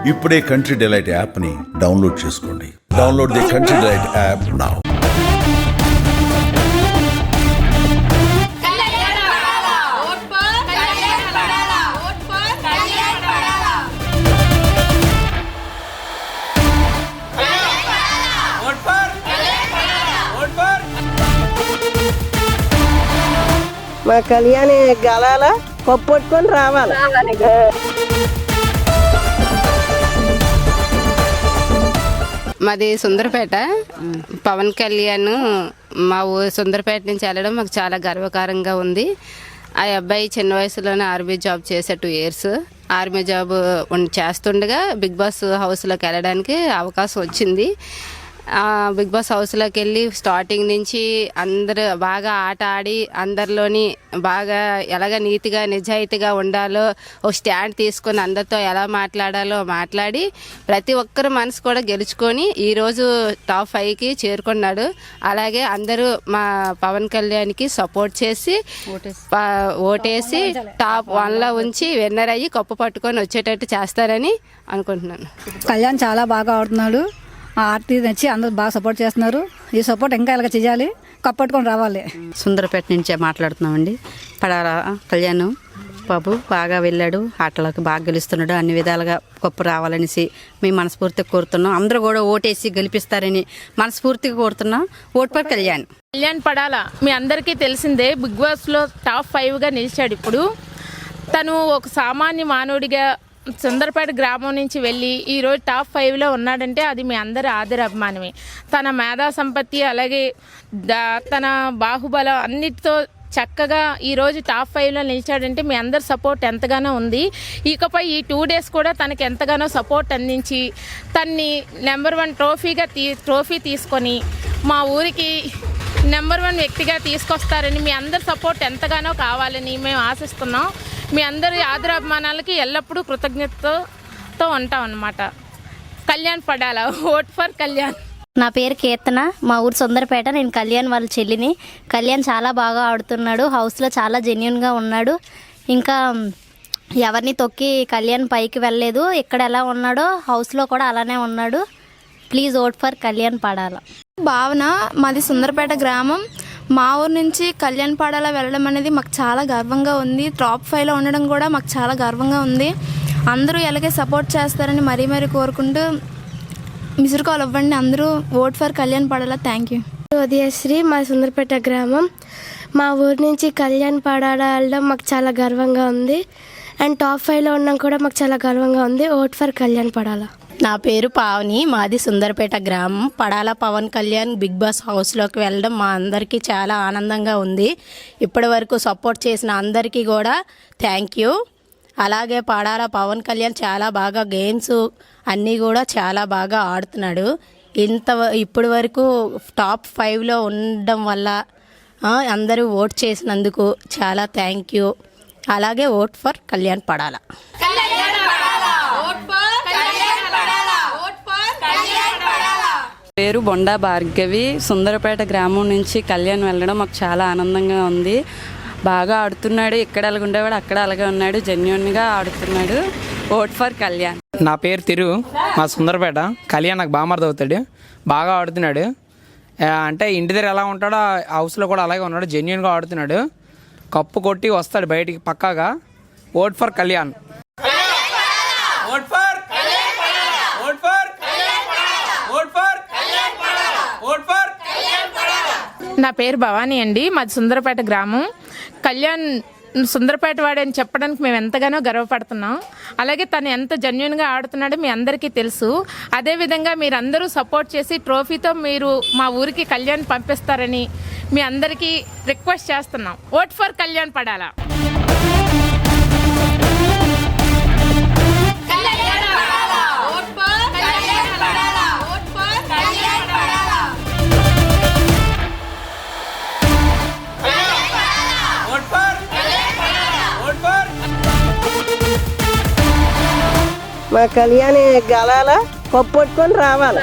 ఇప్పుడే country delight app ని download చేసుకోండి. Download the country delight app now. మా కళ్యాణి గలాల పట్టుకొని రావాలి. మాది సుందరపేట. పవన్ కళ్యాణ్ మా ఊరు సుందరపేట నుంచి వెళ్ళడం మాకు చాలా గర్వకారంగా ఉంది. ఆ అబ్బాయి చిన్న వయసులోనే ఆర్మీ జాబ్ చేసే 2 years ఆర్మీ జాబ్ చేస్తుండగా బిగ్ బాస్ హౌస్లోకి వెళ్ళడానికి అవకాశం వచ్చింది. బిగ్ బాస్ హౌస్లోకి వెళ్ళి స్టార్టింగ్ నుంచి అందరూ బాగా ఆట ఆడి అందరిలోని బాగా ఎలాగ నీతిగా నిజాయితీగా ఉండాలో ఒక స్టాండ్ తీసుకొని అందరితో ఎలా మాట్లాడాలో మాట్లాడి ప్రతి ఒక్కరు మనసు కూడా గెలుచుకొని ఈరోజు టాప్ 5కి చేరుకున్నాడు. అలాగే అందరూ మా పవన్ కళ్యాణ్కి సపోర్ట్ చేసి ఓటేసి టాప్ 1లో ఉంచి విన్నర్ అయ్యి కప్పు పట్టుకొని వచ్చేటట్టు చేస్తారని అనుకుంటున్నాను. కళ్యాణ్ చాలా బాగా ఆడుతున్నాడు. ఆర్టీ నచ్చి అందరూ బాగా సపోర్ట్ చేస్తున్నారు. ఈ సపోర్ట్ ఇంకా ఇలాగ చేయాలి, కప్పట్టుకొని రావాలి. సుందరపేట నుంచే మాట్లాడుతున్నామండి. పడాల కళ్యాణ్ బాబు బాగా వెళ్ళాడు, ఆటలకు బాగా గెలుస్తున్నాడు. అన్ని విధాలుగా కప్పు రావాలనేసి మేము మనస్ఫూర్తిగా కోరుతున్నాం. అందరూ కూడా ఓటేసి గెలిపిస్తారని మనస్ఫూర్తిగా కోరుతున్నాం. Vote for Kalyan. కళ్యాణ్ పడాల మీ అందరికీ తెలిసిందే, బిగ్ బాస్లో టాప్ 5గా నిలిచాడు. ఇప్పుడు తను ఒక సామాన్య మానవుడిగా సుందరపేట గ్రామం నుంచి వెళ్ళి ఈరోజు టాప్ 5లో ఉన్నాడంటే అది మీ అందరి ఆదర అభిమానమే. తన మేధా సంపత్తి అలాగే తన బాహుబలం అన్నిటితో చక్కగా ఈరోజు టాప్ 5లో నిలిచాడంటే మీ అందరి సపోర్ట్ ఎంతగానో ఉంది. ఇకపై ఈ 2 days కూడా తనకి ఎంతగానో సపోర్ట్ అందించి తన్ని నెంబర్ 1 ట్రోఫీ తీసుకొని మా ఊరికి నెంబర్ 1 వ్యక్తిగా తీసుకొస్తారని మీ అందరి సపోర్ట్ ఎంతగానో కావాలని మేము ఆశిస్తున్నాం. మీ అందరి ఆదరాభిమానాలకి ఎల్లప్పుడూ కృతజ్ఞతతో ఉంటాం అన్నమాట. కళ్యాణ్ పడాల. Vote for Kalyan. నా పేరు కీర్తన, మా ఊరు సుందరపేట. నేను కళ్యాణ్ వాళ్ళ చెల్లిని. కళ్యాణ్ చాలా బాగా ఆడుతున్నాడు, హౌస్లో చాలా జెన్యూన్గా ఉన్నాడు. ఇంకా ఎవరిని తొక్కి కళ్యాణ్ పైకి వెళ్ళలేదు. ఇక్కడ ఎలా ఉన్నాడో హౌస్లో కూడా అలానే ఉన్నాడు. Please vote for Kalyan Padala. భావన, మాది సుందరపేట గ్రామం. మా ఊరు నుంచి కళ్యాణ్ పడాల వెళ్ళడం అనేది మాకు చాలా గర్వంగా ఉంది. టాప్ 5లో ఉండడం కూడా మాకు చాలా గర్వంగా ఉంది. అందరూ ఎలాగే సపోర్ట్ చేస్తారని మరీ కోరుకుంటూ మిస్డ్ కాల్ ఇవ్వండి. అందరూ vote for Kalyan Padala. Thank you. Udayasri, మా సుందరపేట గ్రామం. మా ఊరు నుంచి కళ్యాణ్ పడాల వెళ్ళడం మాకు చాలా గర్వంగా ఉంది. అండ్ టాప్ 5లో ఉండడం కూడా మాకు చాలా గర్వంగా ఉంది. Vote for Kalyan Padala. నా పేరు పావని, మాది సుందరపేట గ్రామం. పడాల పవన్ కళ్యాణ్ బిగ్ బాస్ హౌస్లోకి వెళ్ళడం మా అందరికీ చాలా ఆనందంగా ఉంది. ఇప్పటి వరకు సపోర్ట్ చేసిన అందరికీ కూడా థ్యాంక్ యూ. అలాగే పడాల పవన్ కళ్యాణ్ చాలా బాగా గేమ్స్ అన్నీ కూడా చాలా బాగా ఆడుతున్నాడు. ఇప్పటి వరకు టాప్ 5లో ఉండడం వల్ల అందరూ ఓట్ చేసినందుకు చాలా థ్యాంక్ యూ. అలాగే ఓట్ ఫర్ కళ్యాణ్ పడాల. పేరు బొండా భార్గవి. సుందరపేట గ్రామం నుంచి కళ్యాణ్ వెళ్ళడం మాకు చాలా ఆనందంగా ఉంది. బాగా ఆడుతున్నాడు. ఇక్కడ అలాగ ఉండేవాడు అక్కడ అలాగే ఉన్నాడు. జెన్యూన్గా ఆడుతున్నాడు. Vote for Kalyan. నా పేరు తిరు, మా సుందరపేట. కళ్యాణ్ నాకు బామర్ది అవుతాడు, బాగా ఆడుతున్నాడు. అంటే ఇంటి దగ్గర ఎలా ఉంటాడో హౌస్లో కూడా అలాగే ఉన్నాడు. జెన్యూన్గా ఆడుతున్నాడు. కప్పు కొట్టి వస్తాడు బయటికి పక్కాగా. Vote for Kalyan. నా పేరు భవానీ అండి, మాది సుందరపేట గ్రామం. కళ్యాణ్ సుందరపేట వాడని చెప్పడానికి మేము ఎంతగానో గర్వపడుతున్నాం. అలాగే తను ఎంత జెన్యూన్గా ఆడుతున్నాడో మీ అందరికీ తెలుసు. అదేవిధంగా మీరందరూ సపోర్ట్ చేసి ట్రోఫీతో మీరు మా ఊరికి కళ్యాణ్ పంపిస్తారని మీ అందరికీ రిక్వెస్ట్ చేస్తున్నాం. Vote for Kalyan Padala. మా కళ్యాణి గలాల పట్టుకొని రావాలి.